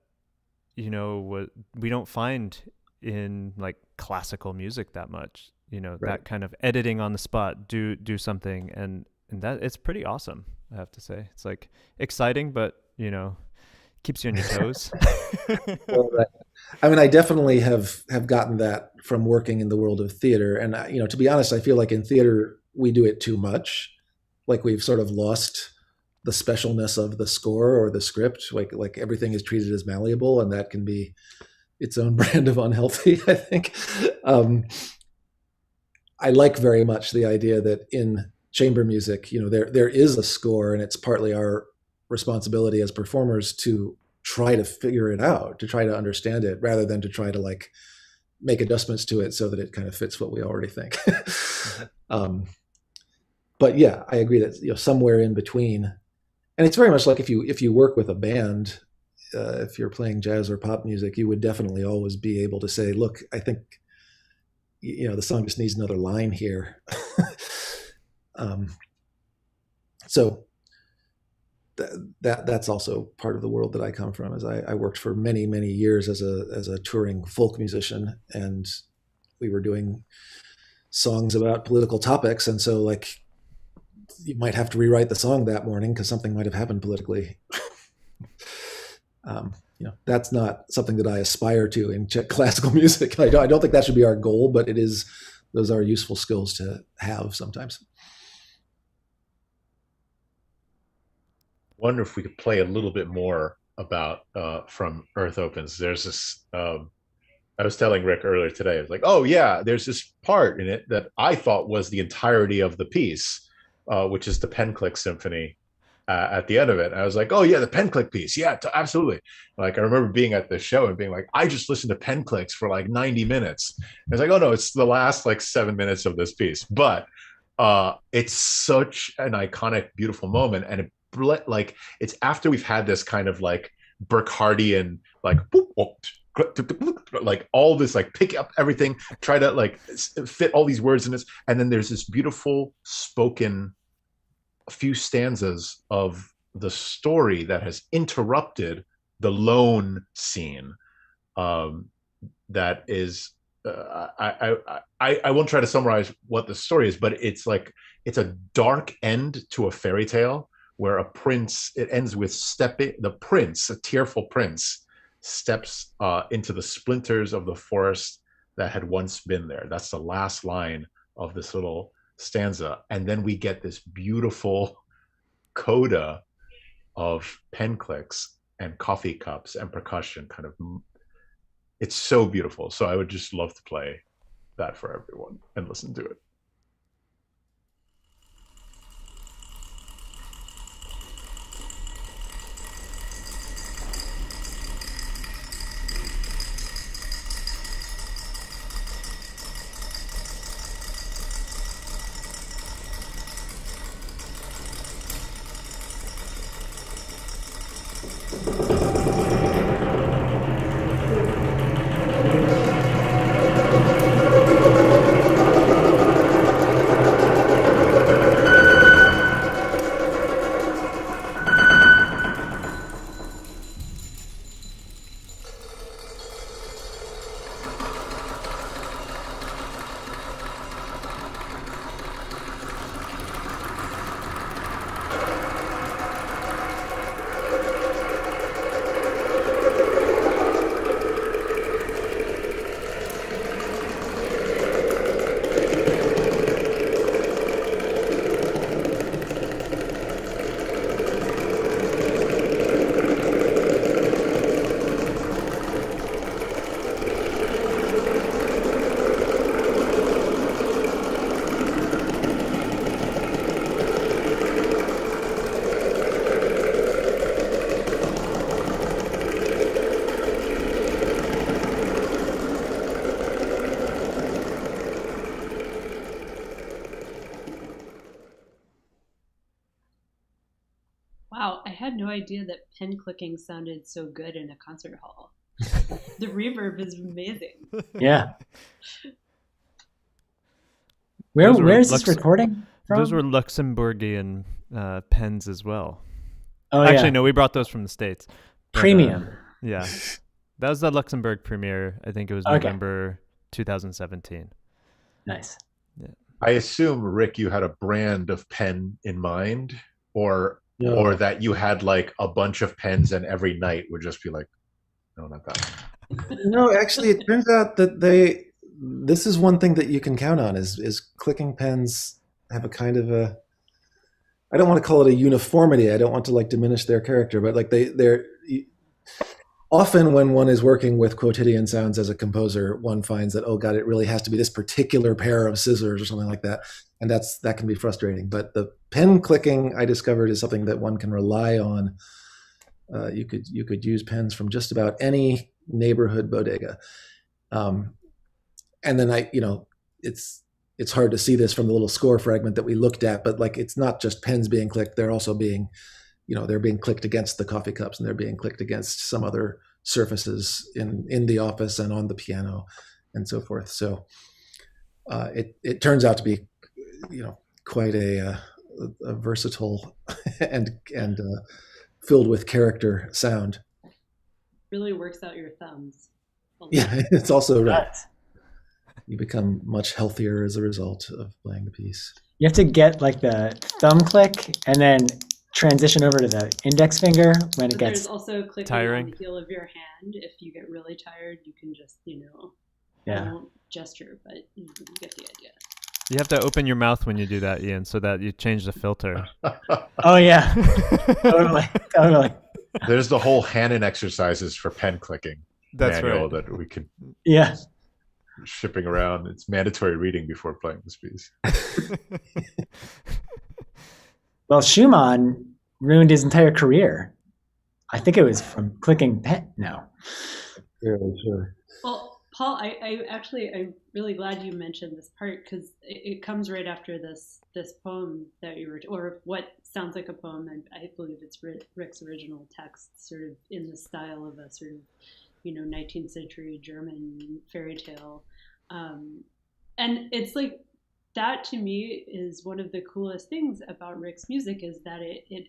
you know, we don't find in like classical music that much, you know, Right. that kind of editing on the spot, do something, and that it's pretty awesome, I have to say. It's like exciting, but you know, keeps you on your toes. Well, I mean, I definitely have gotten that from working in the world of theater. And, you know, to be honest, I feel like in theater, we do it too much. Like we've sort of lost the specialness of the score or the script. Like everything is treated as malleable, and that can be its own brand of unhealthy, I think. I like very much the idea that in chamber music, you know, there is a score, and it's partly our responsibility as performers to try to figure it out, to try to understand it, rather than to try to like make adjustments to it so that it kind of fits what we already think. But yeah, I agree that, you know, somewhere in between, and it's very much like if you work with a band, if you're playing jazz or pop music, you would definitely always be able to say, look, I think, you know, the song just needs another line here. So that's also part of the world that I come from. As I worked for many years as a touring folk musician, and we were doing songs about political topics, and so like you might have to rewrite the song that morning because something might have happened politically. You know, that's not something that I aspire to in classical music. I don't think that should be our goal, but those are useful skills to have sometimes. Wonder if we could play a little bit more about from Earth Opens. There's this. I was telling Rick earlier today. I was like, "Oh yeah, there's this part in it that I thought was the entirety of the piece, which is the Penclick Symphony at the end of it." And I was like, "Oh yeah, the Penclick piece. Yeah, absolutely." Like I remember being at the show and being like, "I just listened to Penclicks for like 90 minutes." And it's like, "Oh no, it's the last like 7 minutes of this piece." But it's such an iconic, beautiful moment, and like it's after we've had this kind of like Burkhardian like like all this like pick up everything, try to like fit all these words in this, and then there's this beautiful spoken few stanzas of the story that has interrupted the lone scene. That is I won't try to summarize what the story is, but it's like it's a dark end to a fairy tale where a prince, it ends with the prince, a tearful prince, steps into the splinters of the forest that had once been there. That's the last line of this little stanza. And then we get this beautiful coda of pen clicks and coffee cups and percussion kind of. It's so beautiful. So I would just love to play that for everyone and listen to it. Wow, I had no idea that pen clicking sounded so good in a concert hall. The reverb is amazing. Yeah. Those were Where is this recording from? Those were Luxembourgian pens as well. Oh, Actually, yeah. no, we brought those from the States. But, Premium. Yeah. That was the Luxembourg premiere. I think it was November 2017. Nice. Yeah. I assume, Rick, you had a brand of pen in mind, or that you had like a bunch of pens and every night would just be like, no, not that one. No, actually, it turns out that this is one thing that you can count on is clicking pens have a kind of a, I don't want to call it a uniformity. I don't want to like diminish their character, but like they're often when one is working with quotidian sounds as a composer, one finds that, oh God, it really has to be this particular pair of scissors or something like that. And that can be frustrating. But the pen clicking, I discovered, is something that one can rely on. You could use pens from just about any neighborhood bodega. And then it's hard to see this from the little score fragment that we looked at, but like it's not just pens being clicked, they're also being, they're being clicked against the coffee cups, and they're being clicked against some other surfaces in the office and on the piano and so forth. So it turns out to be, quite a versatile and filled with character sound. Really works out your thumbs. Yeah, it's also right. You become much healthier as a result of playing the piece. You have to get like the thumb click and then transition over to the index finger when it gets There's also clicking tiring. on the heel of your hand. If you get really tired, you can just, Yeah. I won't gesture, but you get the idea. You have to open your mouth when you do that, Ian, so that you change the filter. Oh yeah. Totally. There's the whole Hannon exercises for pen clicking That's manual right. that we could Yeah. shipping around. It's mandatory reading before playing this piece. Well, Schumann ruined his entire career. I think it was from clicking pen. No. Sure. Well, Paul, I'm really glad you mentioned this part, because it comes right after this poem that you were, or what sounds like a poem, and I believe it's Rick's original text, sort of in the style of a sort of 19th century German fairy tale, and it's like that to me is one of the coolest things about Rick's music, is that it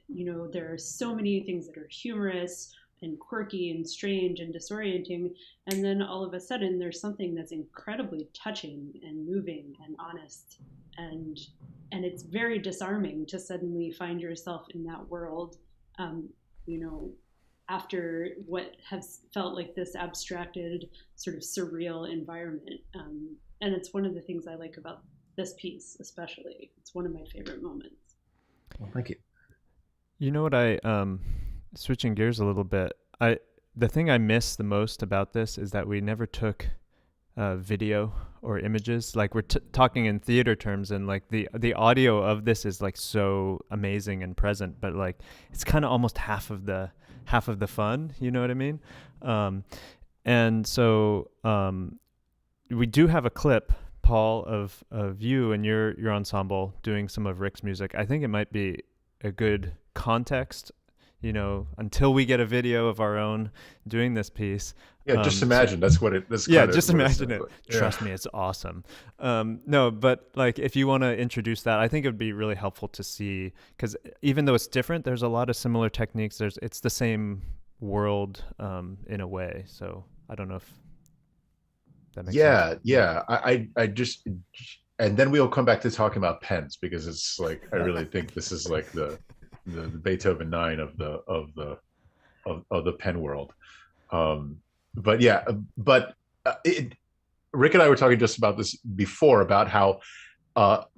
there are so many things that are humorous and quirky and strange and disorienting, and then all of a sudden there's something that's incredibly touching and moving and honest, and it's very disarming to suddenly find yourself in that world, after what has felt like this abstracted sort of surreal environment, and it's one of the things I like about this piece especially. It's one of my favorite moments. Well, thank you. You know what switching gears a little bit, the thing I miss the most about this is that we never took video or images. Like we're talking in theater terms, and like the audio of this is like so amazing and present, but like it's kind of almost half of the fun, you know what I mean? And so we do have a clip, Paul, of you and your ensemble doing some of Rick's music. I think it might be a good context, until we get a video of our own doing this piece. Yeah, just imagine. That's what it. That's Yeah, kind of just what imagine it. like. Trust me, it's awesome. No, but like if you want to introduce that, I think it would be really helpful to see, because even though it's different, there's a lot of similar techniques. It's the same world in a way. So I don't know if that makes sense. Yeah. I just, and then we'll come back to talking about pens, because it's like I really think this is like the Beethoven 9 of the pen world. But Rick and I were talking just about this before, about how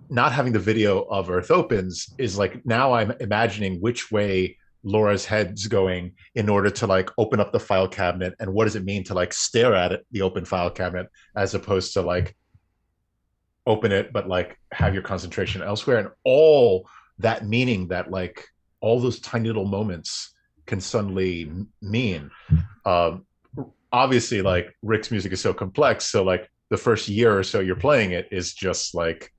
not having the video of Earth Opens is like, now I'm imagining which way Laura's head's going in order to like open up the file cabinet, and what does it mean to like stare at it, the open file cabinet, as opposed to like open it but like have your concentration elsewhere, and all that meaning that like all those tiny little moments can suddenly mean. Obviously, like Rick's music is so complex, so like the first year or so you're playing it is just like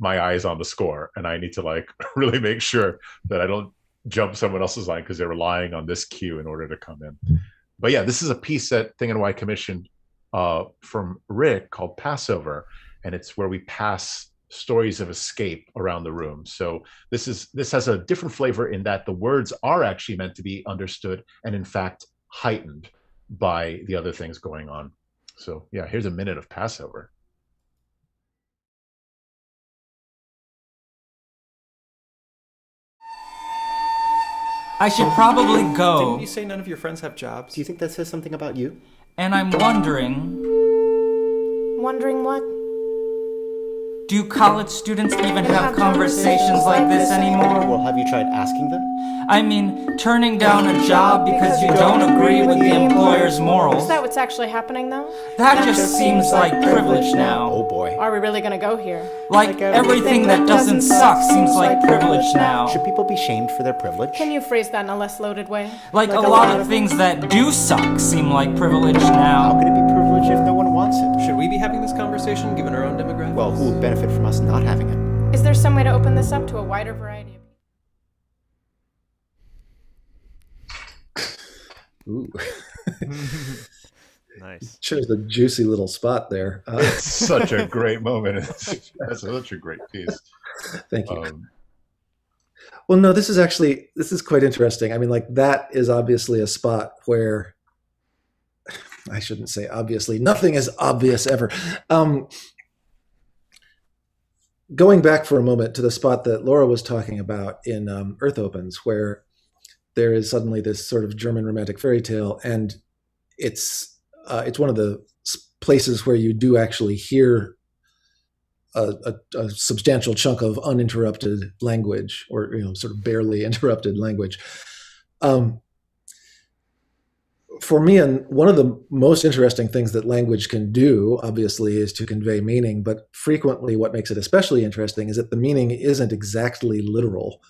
my eyes on the score, and I need to like really make sure that I don't jump someone else's line because they're relying on this cue in order to come in. But yeah, this is a piece that Thing and Why commissioned from Rick called Passover, and it's where we pass stories of escape around the room. So this has a different flavor in that the words are actually meant to be understood and in fact heightened by the other things going on. So yeah, here's a minute of Passover. I should probably go. Didn't you say none of your friends have jobs? Do you think that says something about you? And I'm wondering, Wondering what? do college students even have conversations like this anymore? Well, have you tried asking them? I mean, turning down a job because you don't agree with the employer's morals. Is that what's actually happening, though? That just seems like privilege now. Oh boy. Are we really gonna go here? Like everything that doesn't suck seems like privilege now. Should people be shamed for their privilege? Can you phrase that in a less loaded way? Like a lot of things that do suck seem like privilege now. How can it be privilege if no one wants it? Should we be having this conversation given our own demographics? Well, who would benefit from us not having it? Is there some way to open this up to a wider variety of Ooh. Nice. Chose the juicy little spot there. It's such a great moment. That's such a great piece. Thank you. Well, no, this is quite interesting. I mean, like, that is obviously a spot where, I shouldn't say obviously, nothing is obvious ever. Going back for a moment to the spot that Laura was talking about in Earth Opens, where there is suddenly this sort of German romantic fairy tale, and it's one of the places where you do actually hear a substantial chunk of uninterrupted language, or sort of barely interrupted language. For me, and one of the most interesting things that language can do, obviously, is to convey meaning. But frequently, what makes it especially interesting is that the meaning isn't exactly literal.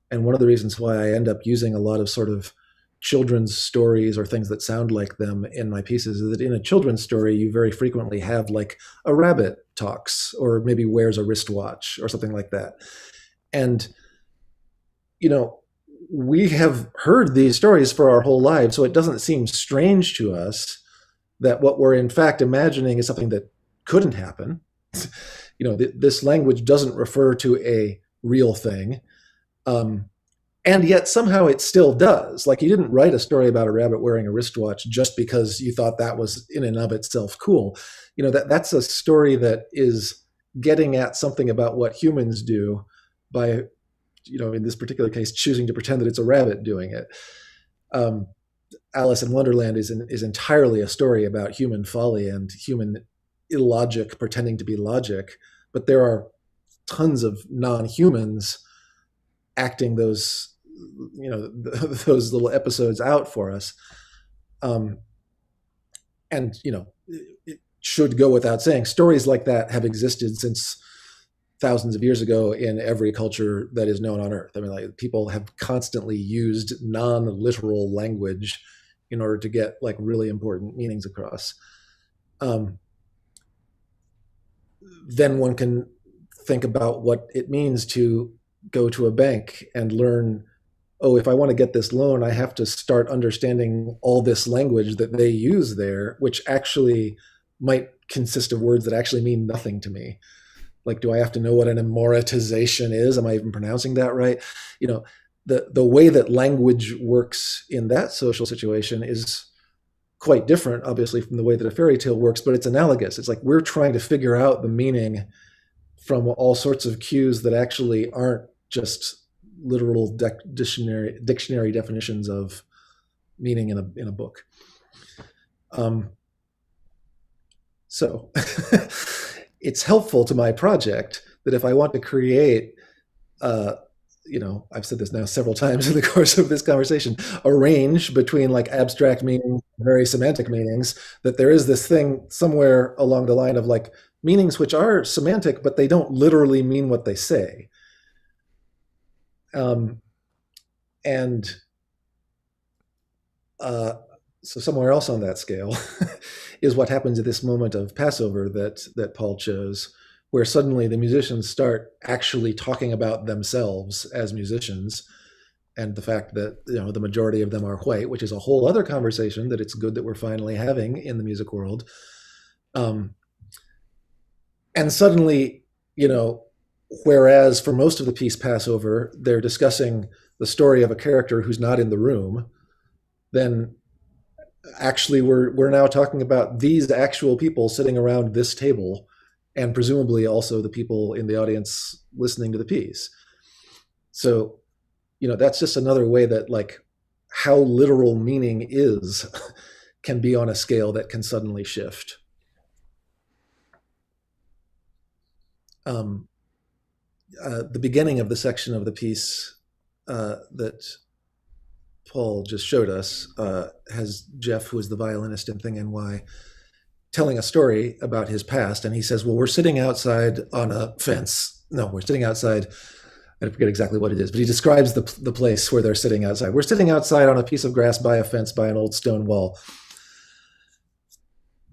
And one of the reasons why I end up using a lot of sort of children's stories or things that sound like them in my pieces is that in a children's story, you very frequently have like a rabbit talks, or maybe wears a wristwatch or something like that. And, we have heard these stories for our whole lives, so it doesn't seem strange to us that what we're in fact imagining is something that couldn't happen. This language doesn't refer to a real thing. And yet somehow it still does. Like, you didn't write a story about a rabbit wearing a wristwatch just because you thought that was in and of itself cool. That's a story that is getting at something about what humans do by, in this particular case, choosing to pretend that it's a rabbit doing it. Alice in Wonderland is entirely a story about human folly and human illogic pretending to be logic, but there are tons of non-humans acting those little episodes out for us. And it should go without saying, stories like that have existed since thousands of years ago in every culture that is known on Earth. I mean, like, people have constantly used non-literal language in order to get like really important meanings across. Then one can think about what it means to go to a bank and learn, oh, if I want to get this loan, I have to start understanding all this language that they use there, which actually might consist of words that actually mean nothing to me. Like, do I have to know what an amortization is? Am I even pronouncing that right? The way that language works in that social situation is quite different, obviously, from the way that a fairy tale works, but it's analogous. It's like we're trying to figure out the meaning from all sorts of cues that actually aren't just literal dictionary definitions of meaning in a book. So it's helpful to my project that if I want to create, I've said this now several times in the course of this conversation, a range between like abstract meanings, very semantic meanings, that there is this thing somewhere along the line of like meanings which are semantic, but they don't literally mean what they say. So somewhere else on that scale is what happens at this moment of Passover that Paul chose, where suddenly the musicians start actually talking about themselves as musicians, and the fact that the majority of them are white, which is a whole other conversation that it's good that we're finally having in the music world. And suddenly, whereas for most of the piece Passover, they're discussing the story of a character who's not in the room, then actually we're now talking about these actual people sitting around this table, and presumably also the people in the audience listening to the piece. So, that's just another way that like how literal meaning is can be on a scale that can suddenly shift. The beginning of the section of the piece that Paul just showed us has Jeff, who is the violinist in Thing NY, telling a story about his past. And he says, well, we're sitting outside on a fence. No, we're sitting outside. I forget exactly what it is, but he describes the place where they're sitting outside. We're sitting outside on a piece of grass by a fence by an old stone wall.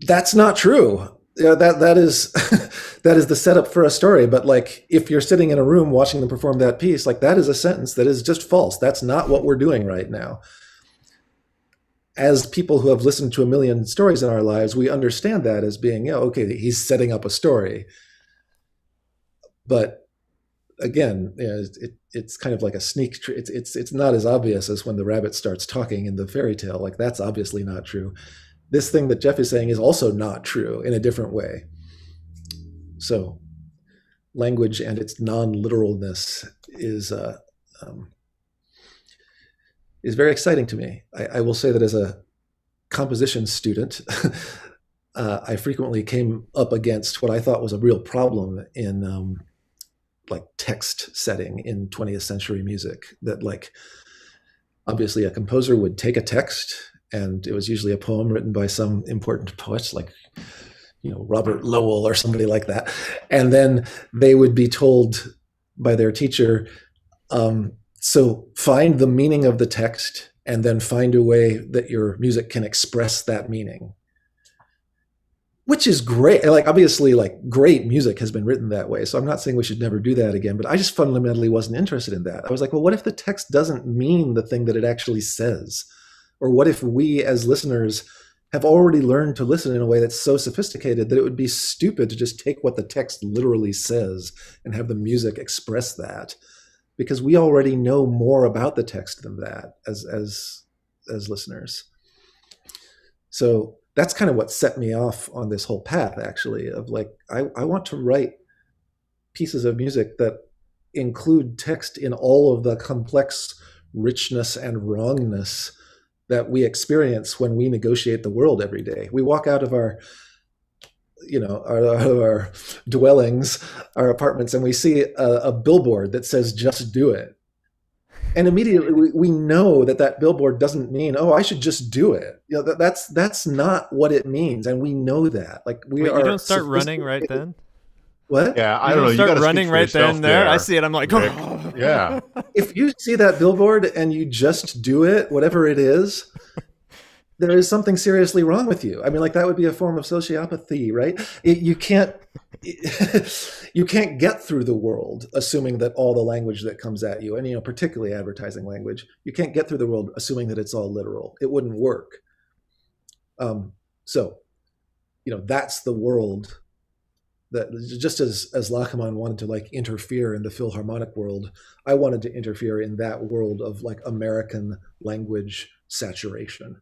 That's not true. That is that is the setup for a story. But like, if you're sitting in a room watching them perform that piece, like that is a sentence that is just false. That's not what we're doing right now. As people who have listened to a million stories in our lives, we understand that as being, okay, he's setting up a story. But again, it's kind of like a sneak. It's not as obvious as when the rabbit starts talking in the fairy tale. Like that's obviously not true. This thing that Jeff is saying is also not true in a different way. So, language and its non-literalness is very exciting to me. I will say that as a composition student, I frequently came up against what I thought was a real problem in like text setting in 20th century music. That like, obviously a composer would take a text, and it was usually a poem written by some important poet, like Robert Lowell or somebody like that. And then they would be told by their teacher, so find the meaning of the text and then find a way that your music can express that meaning. Which is great. Like obviously, like great music has been written that way. So I'm not saying we should never do that again, but I just fundamentally wasn't interested in that. I was like, well, what if the text doesn't mean the thing that it actually says? Or what if we as listeners have already learned to listen in a way that's so sophisticated that it would be stupid to just take what the text literally says and have the music express that? Because we already know more about the text than that as listeners. So that's kind of what set me off on this whole path, actually, of like, I want to write pieces of music that include text in all of the complex richness and wrongness that we experience when we negotiate the world every day. We walk out of our dwellings, our apartments, and we see a billboard that says, just do it. And immediately we know that billboard doesn't mean, I should just do it. That's not what it means. And we know that. Like you don't start running right then? What? Yeah, I don't know. You start gotta running right then there. I see it. I'm like, oh. Yeah. If you see that billboard and you just do it, whatever it is, there is something seriously wrong with you. I mean, like that would be a form of sociopathy, right? You can't get through the world assuming that all the language that comes at you, and particularly advertising language, you can't get through the world assuming that it's all literal. It wouldn't work. So, that's the world that just as Lachemann wanted to like interfere in the Philharmonic world, I wanted to interfere in that world of like American language saturation.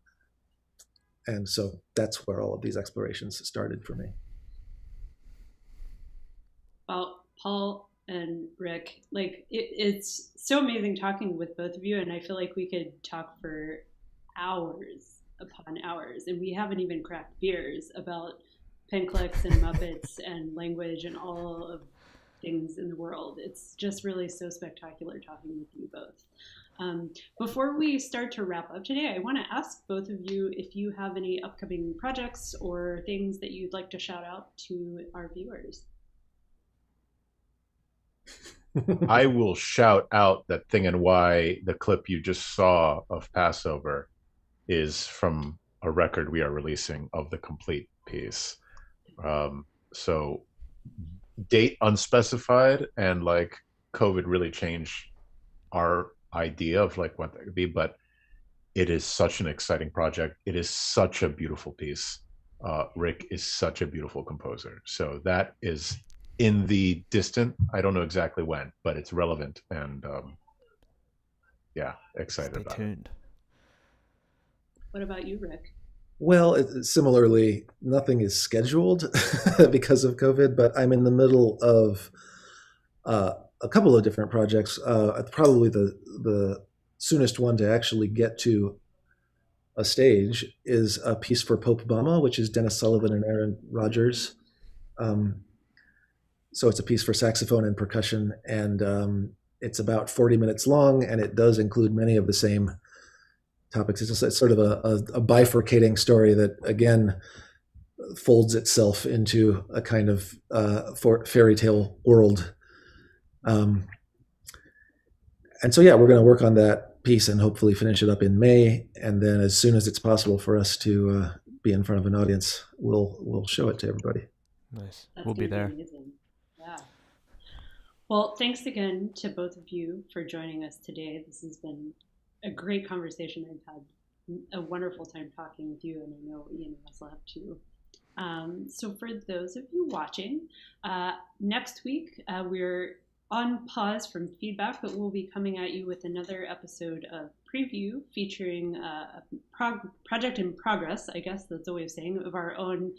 And so that's where all of these explorations started for me. Well, Paul and Rick, like it's so amazing talking with both of you, and I feel like we could talk for hours upon hours, and we haven't even cracked beers about Pinclicks and Muppets and language and all of things in the world. It's just really so spectacular talking with you both. Before we start to wrap up today, I want to ask both of you if you have any upcoming projects or things that you'd like to shout out to our viewers. I will shout out that Thing and Why the clip you just saw of Passover is from a record we are releasing of the complete piece. So date unspecified, and like COVID really changed our idea of like what that could be, but it is such an exciting project. It is such a beautiful piece. Rick is such a beautiful composer. So that is in the distant, I don't know exactly when, but it's relevant, and yeah, excited Stay about tuned. What about you, Rick? Well, similarly, nothing is scheduled because of COVID, but I'm in the middle of a couple of different projects. Probably the soonest one to actually get to a stage is a piece for Pope Bama, which is Dennis Sullivan and Aaron Rodgers. So it's a piece for saxophone and percussion, and it's about 40 minutes long, and it does include many of the same topics. It's sort of a bifurcating story that, again, folds itself into a kind of fairy tale world. And so, yeah, we're going to work on that piece and hopefully finish it up in May. And then as soon as it's possible for us to be in front of an audience, we'll show it to everybody. Nice. That's We'll be gonna there. Amazing. Yeah. Well, thanks again to both of you for joining us today. This has been a great conversation. I've had a wonderful time talking with you, and I know Ian and Russell have too. So for those of you watching, next week we're on pause from feedback, but we'll be coming at you with another episode of Preview featuring a project in progress, I guess that's a way of saying, of our own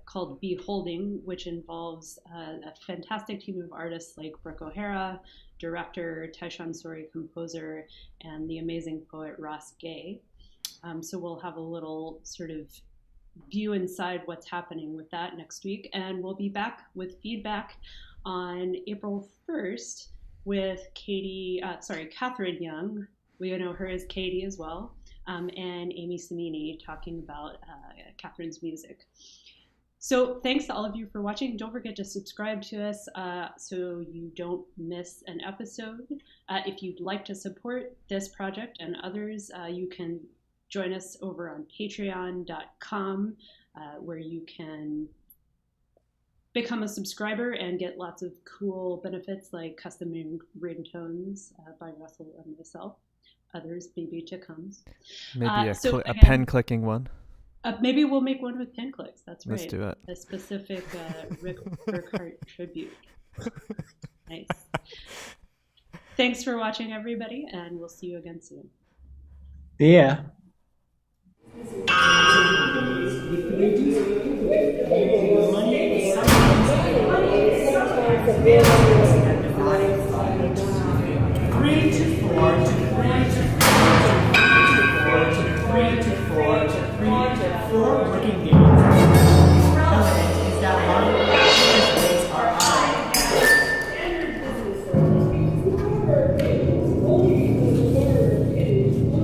called Beholding, which involves a fantastic team of artists like Brooke O'Hara, director Tyshawn Sori, composer, and the amazing poet Ross Gay. So we'll have a little sort of view inside what's happening with that next week, and we'll be back with feedback on April 1st with Catherine Young. We know her as Katie as well, and Amy Samini talking about Catherine's music. So thanks to all of you for watching. Don't forget to subscribe to us so you don't miss an episode. If you'd like to support this project and others, you can join us over on patreon.com, where you can become a subscriber and get lots of cool benefits like custom ringtones by Russell and myself. Others maybe to come. Maybe a again, pen clicking one. Maybe we'll make one with pen clicks. That's right. Let's do it. A specific Rick Burkhardt tribute. Nice. Thanks for watching, everybody, and we'll see you again soon. Yeah. Four working days.